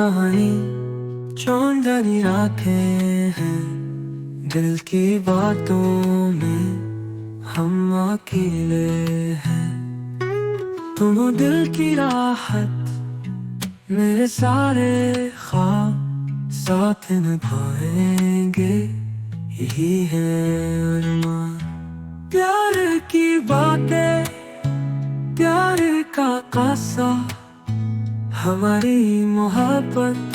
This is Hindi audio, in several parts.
कहानी चौंधरी रातें हैं, दिल की बातों में हम अकेले हैं। तुम हो दिल की राहत, मेरे सारे ख्वाब साथ निभाएंगे, यही है अरमान। प्यार की बातें, प्यार का कासा, हमारी मोहब्बत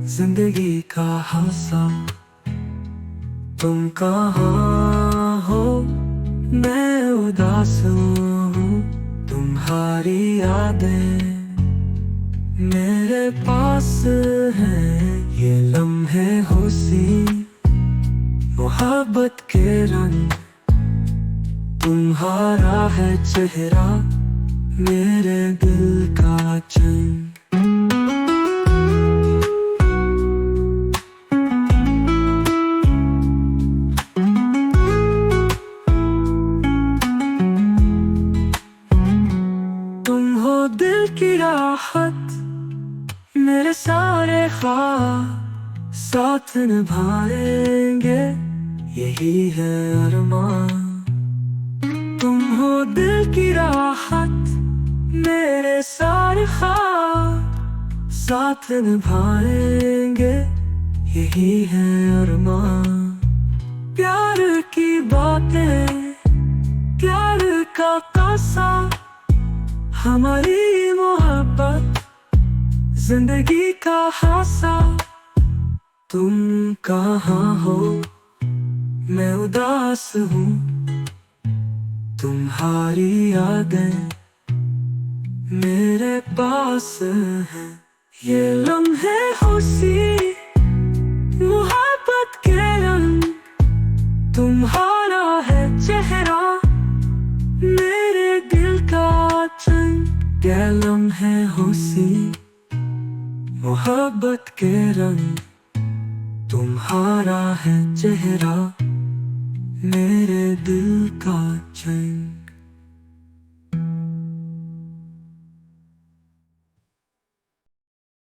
जिंदगी का हासा। तुम कहाँ हो, मैं उदास हूँ, तुम्हारी यादें मेरे पास हैं। ये लम्हे खुशी मोहब्बत के रंग, तुम्हारा है चेहरा मेरे दिल का चैन। तुम हो दिल की राहत, मेरे सारे ख्वाब साथ निभाएंगे, यही है अरमान। तुम हो दिल की राहत, मेरे सारे ख्वाब साथ निभाएंगे, यही है अरमान। प्यार की बातें, प्यार का कासा, हमारी मोहब्बत जिंदगी का हासा। तुम कहाँ हो, मैं उदास हूँ, तुम्हारी यादें मेरे पास हैं। ये लम्हे खुशी मोहब्बत के रंग, तुम्हारा है चेहरा मेरे दिल का चैन। ये लम्हे खुशी मोहब्बत के रंग, तुम्हारा है चेहरा मेरे दिल का चैन।